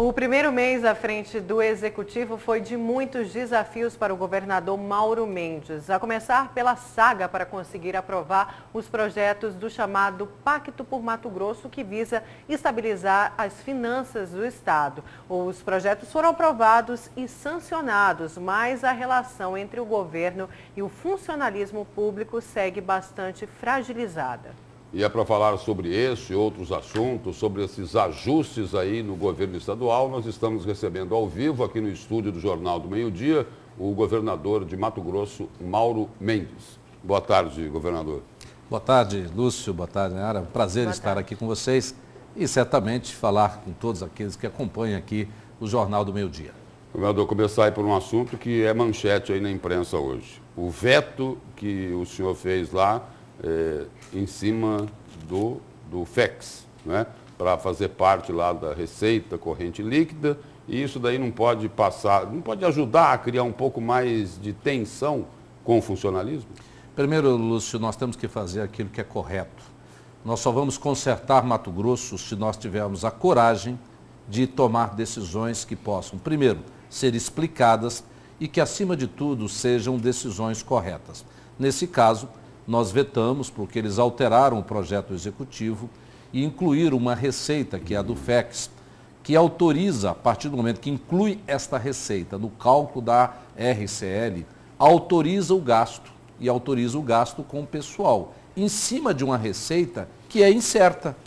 O primeiro mês à frente do Executivo foi de muitos desafios para o governador Mauro Mendes, a começar pela saga para conseguir aprovar os projetos do chamado Pacto por Mato Grosso, que visa estabilizar as finanças do Estado. Os projetos foram aprovados e sancionados, mas a relação entre o governo e o funcionalismo público segue bastante fragilizada. E é para falar sobre esse e outros assuntos, sobre esses ajustes aí no governo estadual, nós estamos recebendo ao vivo aqui no estúdio do Jornal do Meio-Dia o governador de Mato Grosso, Mauro Mendes. Boa tarde, governador. Boa tarde, Lúcio. Boa tarde, Nayara. Prazer estar aqui com vocês e certamente falar com todos aqueles que acompanham aqui o Jornal do Meio-Dia. Governador, começar aí por um assunto que é manchete aí na imprensa hoje. O veto que o senhor fez lá em cima do FEX, né, para fazer parte lá da receita corrente líquida, e isso daí não pode passar, não pode ajudar a criar um pouco mais de tensão com o funcionalismo? Primeiro, Lúcio, nós temos que fazer aquilo que é correto. Nós só vamos consertar Mato Grosso se nós tivermos a coragem de tomar decisões que possam, primeiro, ser explicadas e que, acima de tudo, sejam decisões corretas. Nesse caso, nós vetamos porque eles alteraram o projeto executivo e incluíram uma receita, que é a do FEX, que autoriza, a partir do momento que inclui esta receita no cálculo da RCL, autoriza o gasto e autoriza o gasto com o pessoal, em cima de uma receita que é incerta.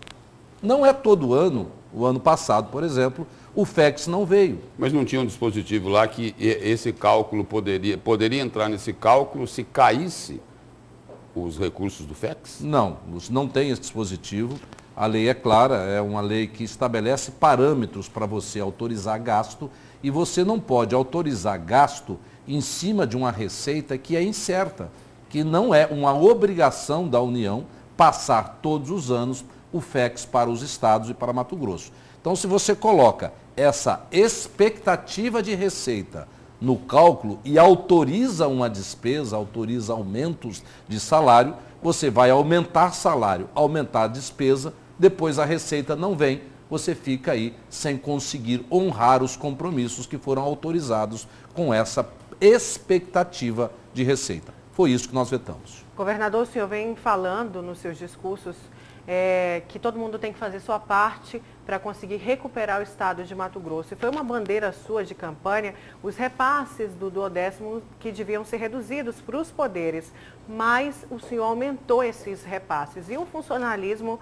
Não é todo ano, o ano passado, por exemplo, o FEX não veio. Mas não tinha um dispositivo lá que esse cálculo poderia entrar nesse cálculo se caísse os recursos do FEX? Não, não tem esse dispositivo. A lei é clara, é uma lei que estabelece parâmetros para você autorizar gasto e você não pode autorizar gasto em cima de uma receita que é incerta, que não é uma obrigação da União passar todos os anos o FEX para os estados e para Mato Grosso. Então, se você coloca essa expectativa de receita no cálculo e autoriza uma despesa, autoriza aumentos de salário, você vai aumentar salário, aumentar despesa, depois a receita não vem, você fica aí sem conseguir honrar os compromissos que foram autorizados com essa expectativa de receita. Foi isso que nós vetamos. Governador, o senhor vem falando nos seus discursos que todo mundo tem que fazer sua parte para conseguir recuperar o estado de Mato Grosso. E foi uma bandeira sua de campanha os repasses do 12º que deviam ser reduzidos para os poderes, mas o senhor aumentou esses repasses. E o funcionalismo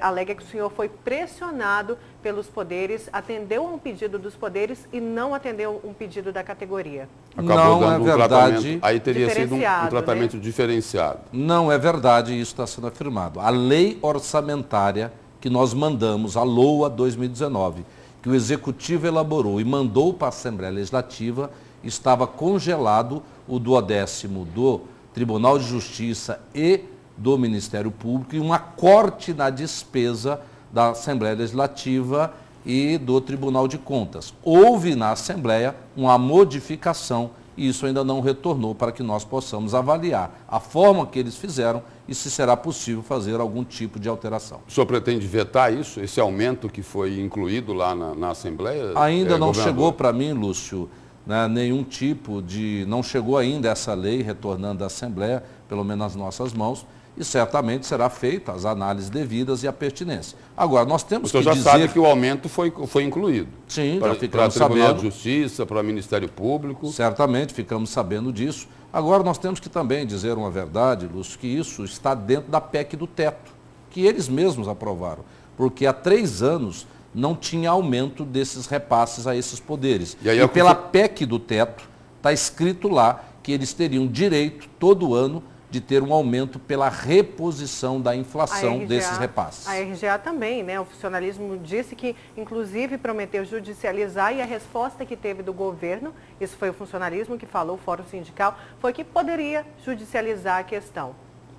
alega que o senhor foi pressionado pelos poderes, atendeu a um pedido dos poderes e não atendeu um pedido da categoria. Acabou dando um tratamento, aí teria sido um tratamento diferenciado. Não é verdade, isso está sendo afirmado. A lei orçamentária que nós mandamos, a LOA 2019, que o Executivo elaborou e mandou para a Assembleia Legislativa, estava congelado o 12º do Tribunal de Justiça e do Ministério Público e um corte na despesa da Assembleia Legislativa e do Tribunal de Contas. Houve na Assembleia uma modificação e isso ainda não retornou para que nós possamos avaliar a forma que eles fizeram e se será possível fazer algum tipo de alteração. O senhor pretende vetar isso, esse aumento que foi incluído lá na Assembleia? Ainda não chegou para mim, Lúcio, né, nenhum tipo de... Não chegou ainda essa lei retornando da Assembleia, pelo menos nas nossas mãos, e certamente será feita as análises devidas e a pertinência. Agora, nós temos que dizer... O senhor já sabe que o aumento foi incluído. Sim, já ficamos sabendo. Para o Tribunal de Justiça, para o Ministério Público. Certamente ficamos sabendo disso. Agora, nós temos que também dizer uma verdade, Lúcio, que isso está dentro da PEC do teto, que eles mesmos aprovaram, porque há 3 anos não tinha aumento desses repasses a esses poderes. E pela PEC do teto, está escrito lá que eles teriam direito, todo ano, de ter um aumento pela reposição da inflação desses repasses. A RGA também, né? O funcionalismo disse que, inclusive, prometeu judicializar e a resposta que teve do governo, isso foi o funcionalismo que falou, o Fórum Sindical, foi que poderia judicializar a questão.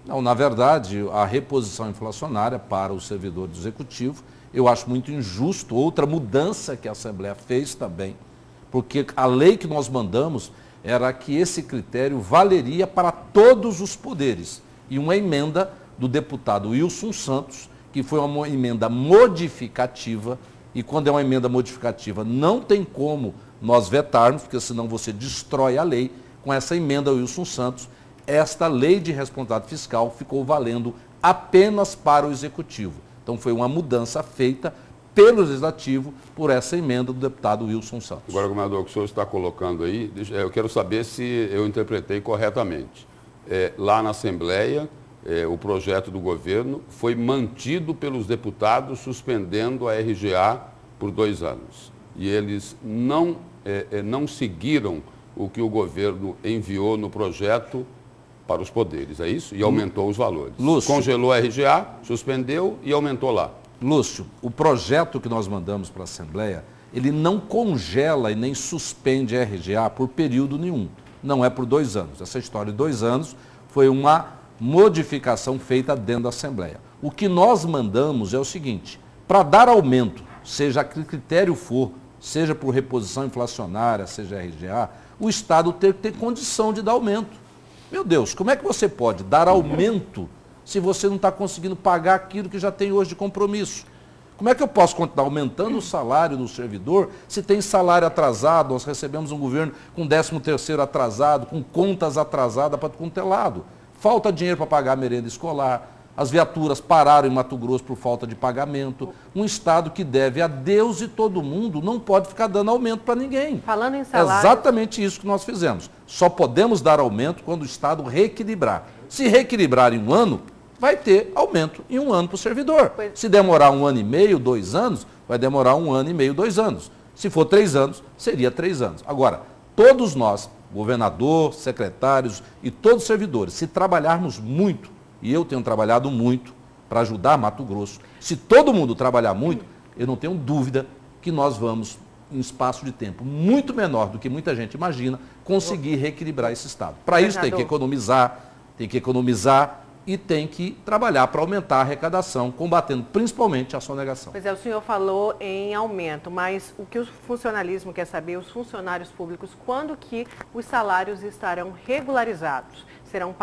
Não, na verdade, a reposição inflacionária para o servidor do Executivo, eu acho muito injusto. Outra mudança que a Assembleia fez também, porque a lei que nós mandamos era que esse critério valeria para todos os poderes. E uma emenda do deputado Wilson Santos, que foi uma emenda modificativa, e quando é uma emenda modificativa não tem como nós vetarmos, porque senão você destrói a lei. Com essa emenda, Wilson Santos, esta lei de responsabilidade fiscal ficou valendo apenas para o Executivo. Então foi uma mudança feita pelo Legislativo por essa emenda do deputado Wilson Santos. Agora, governador, o que o senhor está colocando aí, eu quero saber se eu interpretei corretamente. Lá na Assembleia, o projeto do governo foi mantido pelos deputados suspendendo a RGA por 2 anos. E eles não seguiram o que o governo enviou no projeto para os poderes, é isso? E aumentou os valores. Lúcio. Congelou a RGA, suspendeu e aumentou lá. Lúcio, o projeto que nós mandamos para a Assembleia, ele não congela e nem suspende a RGA por período nenhum. Não é por 2 anos. Essa história de 2 anos foi uma modificação feita dentro da Assembleia. O que nós mandamos é o seguinte, para dar aumento, seja a que critério for, seja por reposição inflacionária, seja RGA, o Estado tem que ter condição de dar aumento. Meu Deus, como é que você pode dar aumento se você não está conseguindo pagar aquilo que já tem hoje de compromisso? Como é que eu posso continuar aumentando o salário do servidor se tem salário atrasado? Nós recebemos um governo com 13º atrasado, com contas atrasadas para todo quanto é lado. Falta dinheiro para pagar a merenda escolar. As viaturas pararam em Mato Grosso por falta de pagamento. Um Estado que deve a Deus e todo mundo não pode ficar dando aumento para ninguém. Falando em salário... É exatamente isso que nós fizemos. Só podemos dar aumento quando o Estado reequilibrar. Se reequilibrar em 1 ano, vai ter aumento em 1 ano para o servidor. Se demorar 1 ano e meio, 2 anos, vai demorar 1 ano e meio, 2 anos. Se for 3 anos, seria 3 anos. Agora, todos nós, governador, secretários e todos os servidores, se trabalharmos muito, e eu tenho trabalhado muito para ajudar Mato Grosso. Se todo mundo trabalhar muito, eu não tenho dúvida que nós vamos, em espaço de tempo muito menor do que muita gente imagina, conseguir reequilibrar esse Estado. Para isso tem que economizar e tem que trabalhar para aumentar a arrecadação, combatendo principalmente a sonegação. Pois é, o senhor falou em aumento, mas o que o funcionalismo quer saber, os funcionários públicos, quando que os salários estarão regularizados? Serão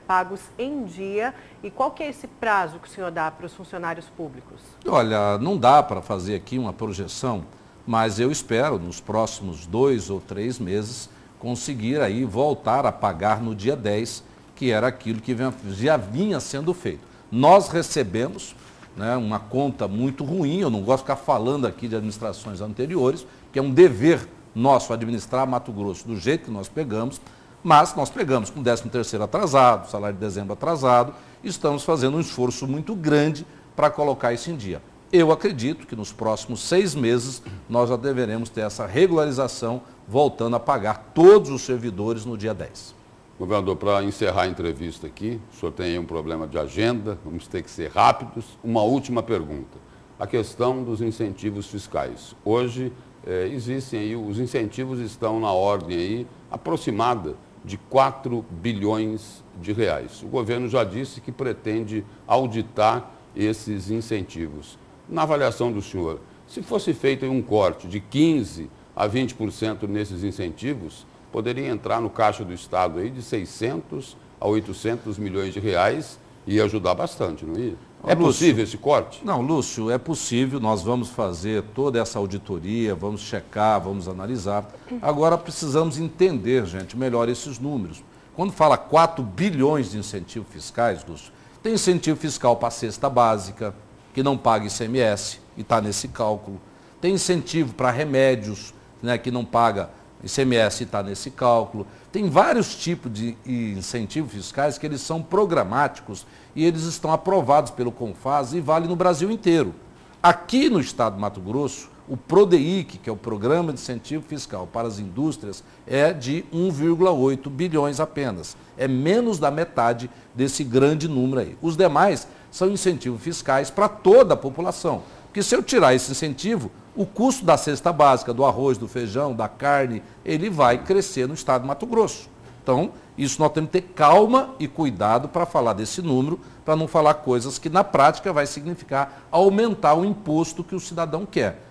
pagos em dia? E qual que é esse prazo que o senhor dá para os funcionários públicos? Olha, não dá para fazer aqui uma projeção, mas eu espero, nos próximos 2 ou 3 meses, conseguir aí voltar a pagar no dia 10, que era aquilo que já vinha sendo feito. Nós recebemos, né, uma conta muito ruim, eu não gosto de ficar falando aqui de administrações anteriores, que é um dever nosso administrar Mato Grosso do jeito que nós pegamos, mas nós pegamos com o 13º atrasado, salário de dezembro atrasado, e estamos fazendo um esforço muito grande para colocar isso em dia. Eu acredito que nos próximos 6 meses nós já deveremos ter essa regularização, voltando a pagar todos os servidores no dia 10. Governador, para encerrar a entrevista aqui, o senhor tem aí um problema de agenda, vamos ter que ser rápidos. Uma última pergunta. A questão dos incentivos fiscais. Hoje, existem aí, os incentivos estão na ordem aí aproximada de 4 bilhões de reais. O governo já disse que pretende auditar esses incentivos. Na avaliação do senhor, se fosse feito um corte de 15% a 20% nesses incentivos, poderia entrar no caixa do Estado aí de 600 a 800 milhões de reais e ajudar bastante, não ia? É possível esse corte? Não, Lúcio, é possível, nós vamos fazer toda essa auditoria, vamos checar, vamos analisar. Agora precisamos entender, gente, melhor esses números. Quando fala 4 bilhões de incentivos fiscais, Lúcio, tem incentivo fiscal para a cesta básica, que não paga ICMS, e está nesse cálculo. Tem incentivo para remédios, né, que não paga ICMS, está nesse cálculo. Tem vários tipos de incentivos fiscais que eles são programáticos e eles estão aprovados pelo CONFAS e vale no Brasil inteiro. Aqui no estado de Mato Grosso, o PRODEIC, que é o Programa de Incentivo Fiscal para as Indústrias, é de 1,8 bilhões apenas. É menos da metade desse grande número aí. Os demais são incentivos fiscais para toda a população. Porque se eu tirar esse incentivo, o custo da cesta básica, do arroz, do feijão, da carne, ele vai crescer no estado de Mato Grosso. Então, isso nós temos que ter calma e cuidado para falar desse número, para não falar coisas que na prática vai significar aumentar o imposto que o cidadão quer.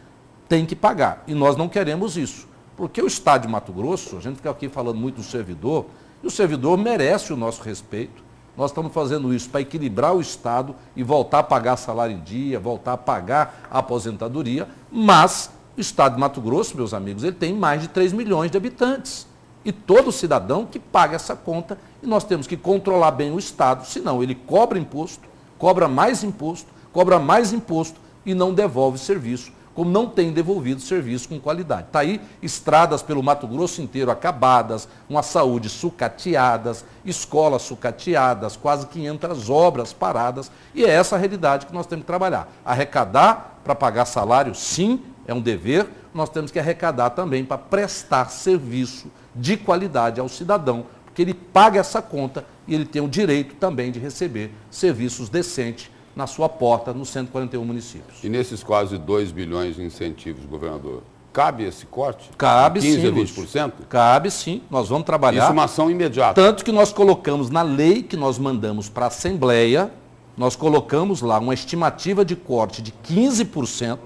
Tem que pagar. E nós não queremos isso. Porque o estado de Mato Grosso, a gente fica aqui falando muito do servidor, e o servidor merece o nosso respeito, nós estamos fazendo isso para equilibrar o Estado e voltar a pagar salário em dia, voltar a pagar a aposentadoria, mas o Estado de Mato Grosso, meus amigos, ele tem mais de 3 milhões de habitantes. E todo cidadão que paga essa conta, e nós temos que controlar bem o Estado, senão ele cobra mais imposto e não devolve serviço, como não tem devolvido serviço com qualidade. Está aí estradas pelo Mato Grosso inteiro acabadas, uma saúde sucateadas, escolas sucateadas, quase 500 obras paradas, e é essa a realidade que nós temos que trabalhar. Arrecadar para pagar salário, sim, é um dever, nós temos que arrecadar também para prestar serviço de qualidade ao cidadão, porque ele paga essa conta e ele tem o direito também de receber serviços decentes na sua porta, nos 141 municípios. E nesses quase 2 bilhões de incentivos, governador, cabe esse corte? Cabe 15 sim, a 20%? Cabe sim, nós vamos trabalhar. Isso é uma ação imediata. Tanto que nós colocamos na lei que nós mandamos para a Assembleia, nós colocamos lá uma estimativa de corte de 15%,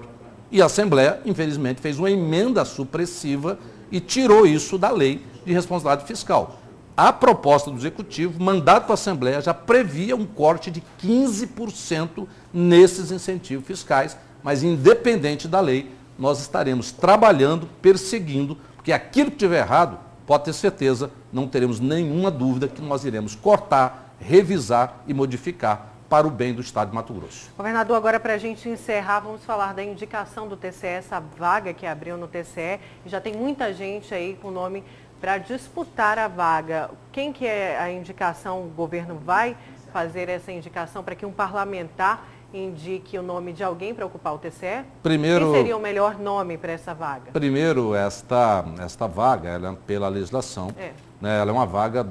e a Assembleia, infelizmente, fez uma emenda supressiva e tirou isso da lei de responsabilidade fiscal. A proposta do Executivo, mandado para a Assembleia, já previa um corte de 15% nesses incentivos fiscais, mas independente da lei, nós estaremos trabalhando, perseguindo, porque aquilo que tiver errado, pode ter certeza, não teremos nenhuma dúvida que nós iremos cortar, revisar e modificar para o bem do Estado de Mato Grosso. Governador, agora para a gente encerrar, vamos falar da indicação do TCE, essa vaga que abriu no TCE, e já tem muita gente aí com nome para disputar a vaga. Quem que é a indicação? O governo vai fazer essa indicação para que um parlamentar indique o nome de alguém para ocupar o TCE? Primeiro, quem seria o melhor nome para essa vaga? Primeiro, esta vaga, ela, pela legislação, né, ela é uma vaga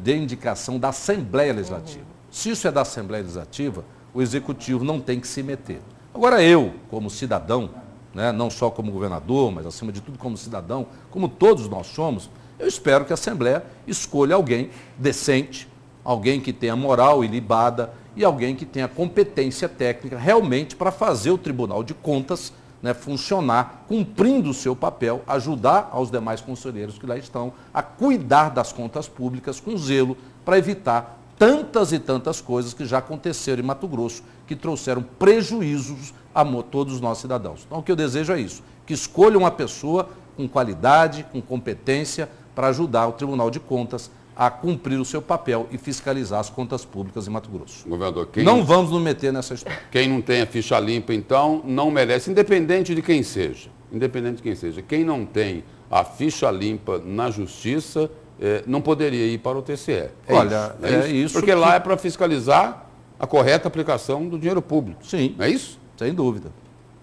de indicação da Assembleia Legislativa. Se isso é da Assembleia Legislativa, o Executivo não tem que se meter. Agora eu, como cidadão, né, não só como governador, mas acima de tudo como cidadão, como todos nós somos, eu espero que a Assembleia escolha alguém decente, alguém que tenha moral ilibada e alguém que tenha competência técnica realmente para fazer o Tribunal de Contas, né, funcionar, cumprindo o seu papel, ajudar aos demais conselheiros que lá estão a cuidar das contas públicas com zelo para evitar tantas e tantas coisas que já aconteceram em Mato Grosso, que trouxeram prejuízos a todos os nossos cidadãos. Então, o que eu desejo é isso, que escolha uma pessoa com qualidade, com competência, para ajudar o Tribunal de Contas a cumprir o seu papel e fiscalizar as contas públicas em Mato Grosso. Governador, não vamos nos meter nessa história. Quem não tem a ficha limpa, então, não merece, independente de quem seja. Independente de quem seja. Quem não tem a ficha limpa na Justiça, não poderia ir para o TCE. Olha, isso porque lá é para fiscalizar a correta aplicação do dinheiro público. Sim. Não é isso? Sem dúvida.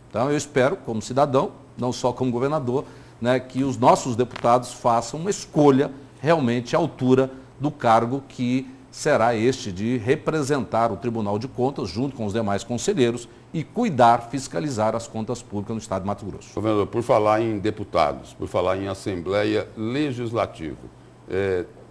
Então, eu espero, como cidadão, não só como governador, né, que os nossos deputados façam uma escolha realmente à altura do cargo que será este de representar o Tribunal de Contas, junto com os demais conselheiros, e cuidar, fiscalizar as contas públicas no Estado de Mato Grosso. Governador, por falar em deputados, por falar em Assembleia Legislativa,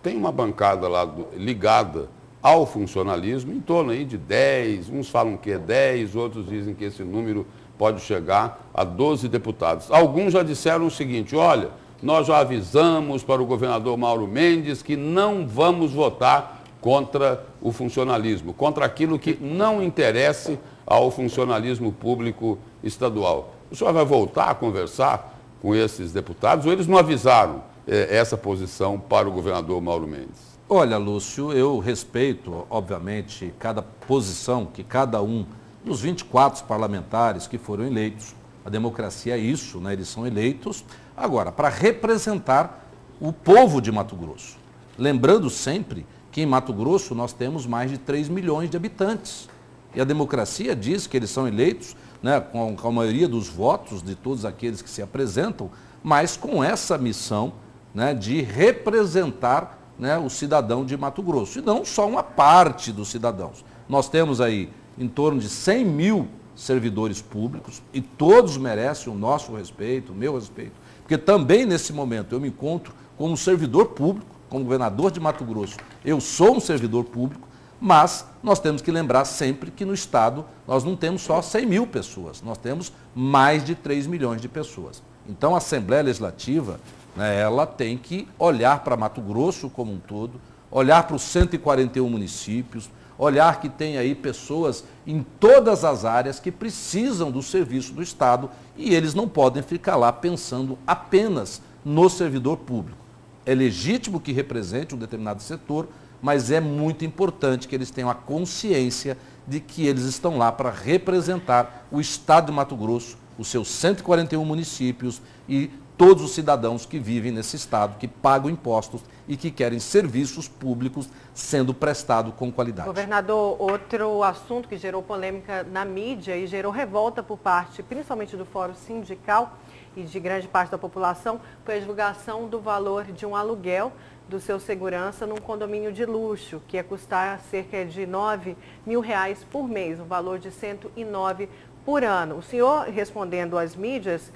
tem uma bancada lá ligada ao funcionalismo, em torno aí de 10, uns falam que é 10, outros dizem que esse número pode chegar a 12 deputados. Alguns já disseram o seguinte: olha, nós já avisamos para o governador Mauro Mendes que não vamos votar contra o funcionalismo, contra aquilo que não interesse ao funcionalismo público estadual. O senhor vai voltar a conversar com esses deputados ou eles não avisaram essa posição para o governador Mauro Mendes? Olha, Lúcio, eu respeito, obviamente, cada posição que cada um dos 24 parlamentares que foram eleitos. A democracia é isso, né? Eles são eleitos agora para representar o povo de Mato Grosso. Lembrando sempre que em Mato Grosso nós temos mais de 3 milhões de habitantes. E a democracia diz que eles são eleitos, né, com a maioria dos votos de todos aqueles que se apresentam, mas com essa missão, né, de representar, né, o cidadão de Mato Grosso. E não só uma parte dos cidadãos. Nós temos aí em torno de 100 mil servidores públicos e todos merecem o nosso respeito, o meu respeito. Porque também nesse momento eu me encontro como servidor público, como governador de Mato Grosso. Eu sou um servidor público, mas nós temos que lembrar sempre que no Estado nós não temos só 100 mil pessoas, nós temos mais de 3 milhões de pessoas. Então a Assembleia Legislativa, né, ela tem que olhar para Mato Grosso como um todo, olhar para os 141 municípios, olhar que tem aí pessoas em todas as áreas que precisam do serviço do Estado e eles não podem ficar lá pensando apenas no servidor público. É legítimo que represente um determinado setor, mas é muito importante que eles tenham a consciência de que eles estão lá para representar o Estado de Mato Grosso, os seus 141 municípios e todos os cidadãos que vivem nesse estado, que pagam impostos e que querem serviços públicos sendo prestados com qualidade. Governador, outro assunto que gerou polêmica na mídia e gerou revolta por parte, principalmente do Fórum Sindical e de grande parte da população, foi a divulgação do valor de um aluguel do seu segurança num condomínio de luxo, que ia custar cerca de R$9 mil por mês, um valor de 109 por ano. O senhor, respondendo às mídias,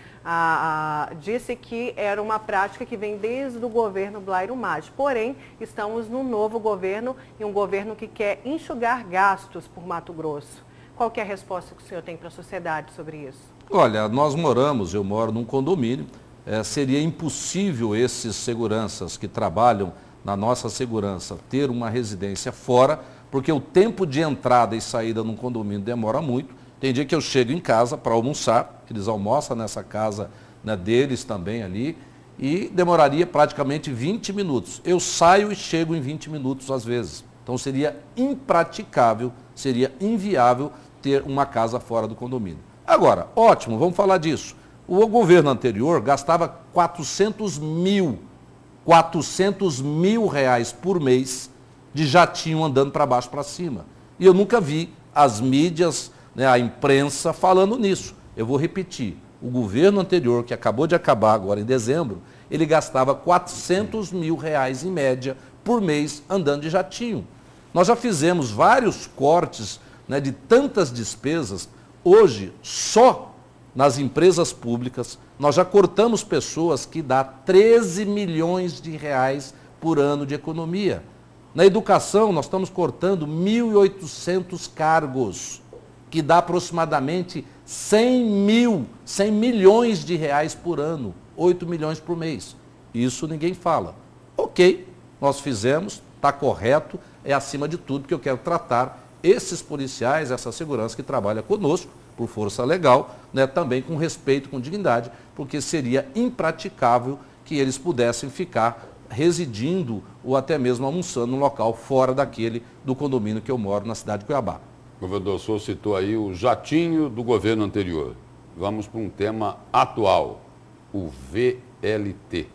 disse que era uma prática que vem desde o governo Blairo Maggi. Porém, estamos num novo governo e um governo que quer enxugar gastos por Mato Grosso. Qual que é a resposta que o senhor tem para a sociedade sobre isso? Olha, eu moro num condomínio, seria impossível esses seguranças que trabalham na nossa segurança ter uma residência fora, porque o tempo de entrada e saída num condomínio demora muito. Tem dia que eu chego em casa para almoçar, eles almoçam nessa casa, né, deles também ali, e demoraria praticamente 20 minutos. Eu saio e chego em 20 minutos às vezes. Então seria impraticável, seria inviável ter uma casa fora do condomínio. Agora, ótimo, vamos falar disso. O governo anterior gastava 400 mil reais por mês de jatinho andando para baixo para cima. E eu nunca vi as mídias, a imprensa falando nisso. Eu vou repetir, o governo anterior, que acabou de acabar agora em dezembro, ele gastava 400 mil reais em média por mês andando de jatinho. Nós já fizemos vários cortes, de tantas despesas. Hoje, só nas empresas públicas, nós já cortamos pessoas que dá 13 milhões de reais por ano de economia. Na educação, nós estamos cortando 1.800 cargos, que dá aproximadamente 100 milhões de reais por ano, 8 milhões por mês. Isso ninguém fala. Ok, nós fizemos, está correto, é acima de tudo, porque eu quero tratar esses policiais, essa segurança que trabalha conosco, por força legal, também com respeito, com dignidade, porque seria impraticável que eles pudessem ficar residindo ou até mesmo almoçando num local fora daquele do condomínio que eu moro na cidade de Cuiabá. Governador, o senhor citou aí o jatinho do governo anterior. Vamos para um tema atual, o VLT.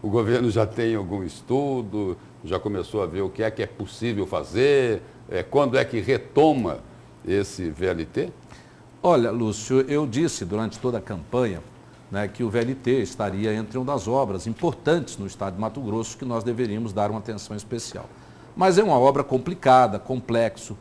O governo já tem algum estudo, já começou a ver o que é possível fazer, quando é que retoma esse VLT? Olha, Lúcio, eu disse durante toda a campanha que o VLT estaria entre uma das obras importantes no estado de Mato Grosso que nós deveríamos dar uma atenção especial. Mas é uma obra complicada, complexo.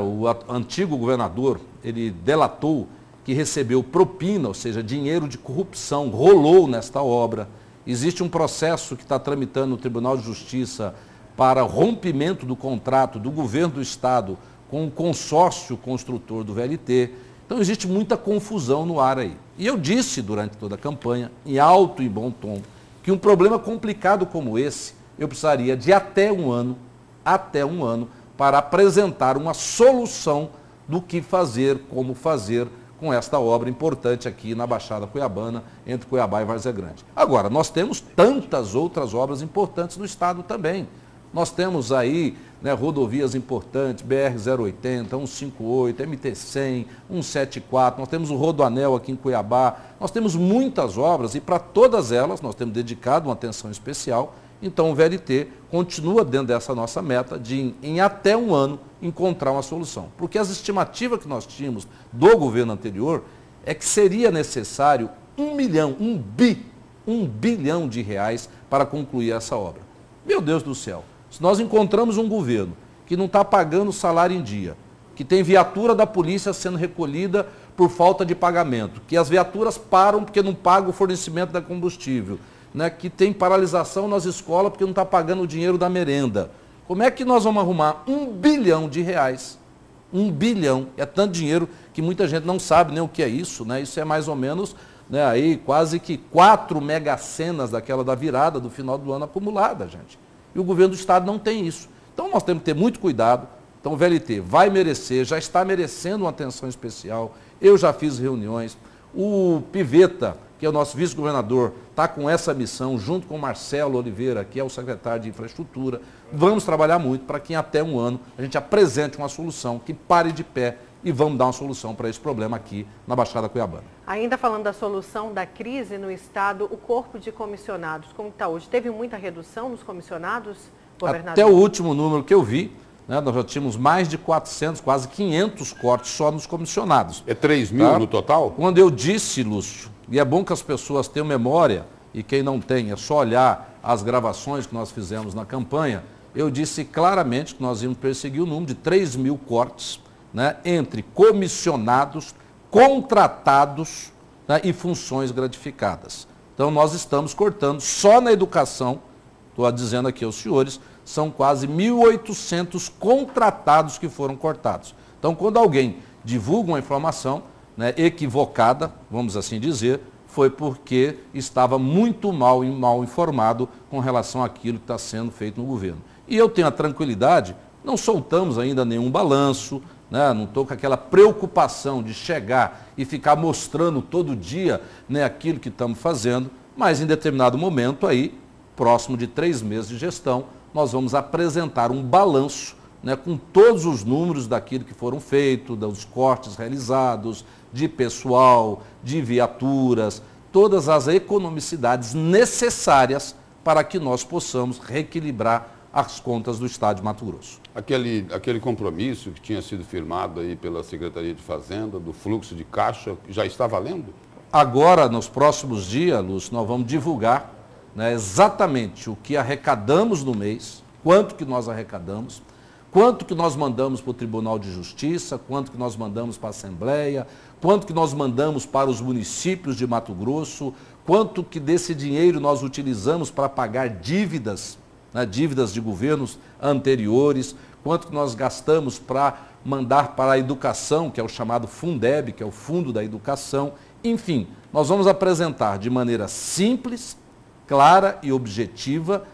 O antigo governador, ele delatou que recebeu propina, ou seja, dinheiro de corrupção, rolou nesta obra. Existe um processo que está tramitando no Tribunal de Justiça para rompimento do contrato do governo do estado com o consórcio construtor do VLT. Então existe muita confusão no ar aí. E eu disse durante toda a campanha, em alto e bom tom, que um problema complicado como esse, eu precisaria de até um ano, para apresentar uma solução do que fazer, como fazer com esta obra importante aqui na Baixada Cuiabana, entre Cuiabá e Várzea Grande. Agora, nós temos tantas outras obras importantes no estado também. Nós temos aí rodovias importantes, BR-080, 158, MT-100, 174, nós temos o Rodoanel aqui em Cuiabá, nós temos muitas obras e para todas elas nós temos dedicado uma atenção especial. Então o VLT continua dentro dessa nossa meta de, em até um ano, encontrar uma solução. Porque as estimativas que nós tínhamos do governo anterior é que seria necessário 1 bilhão de reais para concluir essa obra. Meu Deus do céu, se nós encontramos um governo que não está pagando salário em dia, que tem viatura da polícia sendo recolhida por falta de pagamento, que as viaturas param porque não pagam o fornecimento da combustível, que tem paralisação nas escolas porque não está pagando o dinheiro da merenda. Como é que nós vamos arrumar 1 bilhão de reais? 1 bilhão, é tanto dinheiro que muita gente não sabe nem o que é isso, Isso é mais ou menos, aí quase que 4 mega-senas daquela da virada do final do ano acumulada, gente. E o governo do estado não tem isso. Então nós temos que ter muito cuidado. Então o VLT vai merecer, já está merecendo uma atenção especial. Eu já fiz reuniões. O Piveta, que é o nosso vice-governador, está com essa missão, junto com o Marcelo Oliveira, que é o secretário de Infraestrutura. Vamos trabalhar muito para que em até um ano a gente apresente uma solução que pare de pé e vamos dar uma solução para esse problema aqui na Baixada Cuiabana. Ainda falando da solução da crise no estado, o corpo de comissionados, como está hoje? Teve muita redução nos comissionados, governador? Até o último número que eu vi, né, nós já tínhamos mais de 400, quase 500 cortes só nos comissionados. É 3 mil no total? Quando eu disse, Lúcio, e é bom que as pessoas tenham memória, e quem não tem, é só olhar as gravações que nós fizemos na campanha, eu disse claramente que nós íamos perseguir o número de 3 mil cortes, né, entre comissionados, contratados, né, e funções gratificadas. Então nós estamos cortando só na educação, estou dizendo aqui aos senhores, são quase 1.800 contratados que foram cortados. Então quando alguém divulga uma informação, né, equivocada, vamos assim dizer, foi porque estava muito mal informado com relação àquilo que está sendo feito no governo. E eu tenho a tranquilidade, não soltamos ainda nenhum balanço, né, não estou com aquela preocupação de chegar e ficar mostrando todo dia, né, aquilo que estamos fazendo, mas em determinado momento aí, próximo de 3 meses de gestão, nós vamos apresentar um balanço, né, com todos os números daquilo que foram feitos, dos cortes realizados, de pessoal, de viaturas, todas as economicidades necessárias para que nós possamos reequilibrar as contas do estado de Mato Grosso. Aquele compromisso que tinha sido firmado aí pela Secretaria de Fazenda, do fluxo de caixa, já está valendo? Agora, nos próximos dias, Lúcio, nós vamos divulgar, né, exatamente o que arrecadamos no mês, quanto que nós arrecadamos, quanto que nós mandamos para o Tribunal de Justiça, quanto que nós mandamos para a Assembleia, quanto que nós mandamos para os municípios de Mato Grosso, quanto que desse dinheiro nós utilizamos para pagar dívidas, né, dívidas de governos anteriores, quanto que nós gastamos para mandar para a educação, que é o chamado Fundeb, que é o Fundo da Educação. Enfim, nós vamos apresentar de maneira simples, clara e objetiva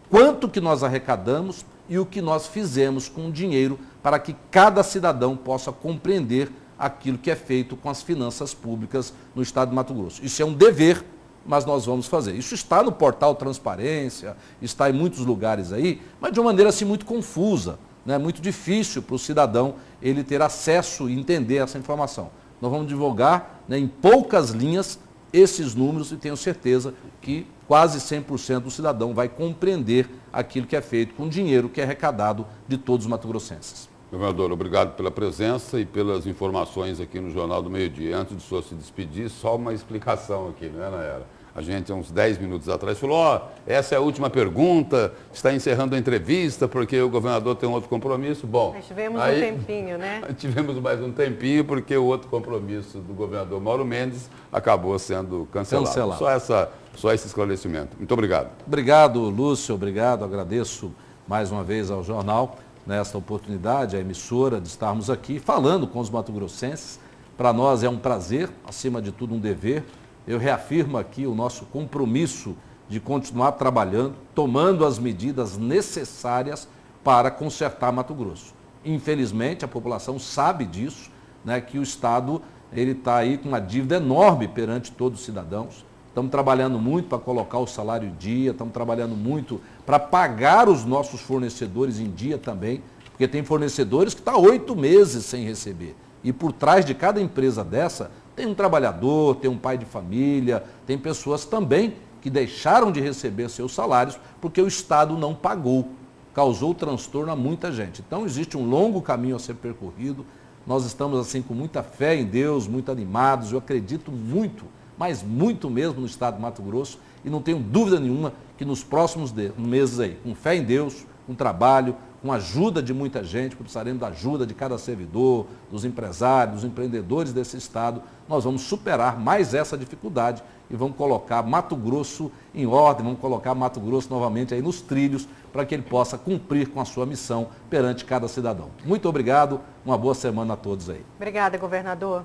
quanto que nós arrecadamos e o que nós fizemos com o dinheiro para que cada cidadão possa compreender aquilo que é feito com as finanças públicas no estado de Mato Grosso. Isso é um dever, mas nós vamos fazer. Isso está no portal Transparência, está em muitos lugares aí, mas de uma maneira assim muito confusa, né? Muito difícil para o cidadão ele ter acesso e entender essa informação. Nós vamos divulgar, né, em poucas linhas esses números e tenho certeza que quase 100% do cidadão vai compreender aquilo que é feito com o dinheiro que é arrecadado de todos os mato-grossenses. Governador, obrigado pela presença e pelas informações aqui no Jornal do Meio-Dia. Antes do senhor se despedir, só uma explicação aqui, não é, Nayara? A gente, há uns 10 minutos atrás, falou, essa é a última pergunta, está encerrando a entrevista, porque o governador tem um outro compromisso. Bom, nós tivemos um tempinho, né? Tivemos mais um tempinho, porque o outro compromisso do governador Mauro Mendes acabou sendo cancelado. Só esse esclarecimento. Muito obrigado. Obrigado, Lúcio, obrigado, agradeço mais uma vez ao jornal, nesta oportunidade, a emissora, de estarmos aqui falando com os mato-grossenses. Para nós é um prazer, acima de tudo um dever. Eu reafirmo aqui o nosso compromisso de continuar trabalhando, tomando as medidas necessárias para consertar Mato Grosso. Infelizmente, a população sabe disso, né, que o Estado está aí com uma dívida enorme perante todos os cidadãos. Estamos trabalhando muito para colocar o salário em dia, estamos trabalhando muito para pagar os nossos fornecedores em dia também, porque tem fornecedores que estão há 8 meses sem receber. E por trás de cada empresa dessa, tem um trabalhador, tem um pai de família, tem pessoas também que deixaram de receber seus salários porque o Estado não pagou, causou transtorno a muita gente. Então existe um longo caminho a ser percorrido, nós estamos assim com muita fé em Deus, muito animados, eu acredito muito, mas muito mesmo no estado de Mato Grosso e não tenho dúvida nenhuma que nos próximos meses aí, com fé em Deus, com trabalho, com a ajuda de muita gente, precisaremos da ajuda de cada servidor, dos empresários, dos empreendedores desse estado, nós vamos superar mais essa dificuldade e vamos colocar Mato Grosso em ordem, vamos colocar Mato Grosso novamente aí nos trilhos para que ele possa cumprir com a sua missão perante cada cidadão. Muito obrigado, uma boa semana a todos aí. Obrigada, governador.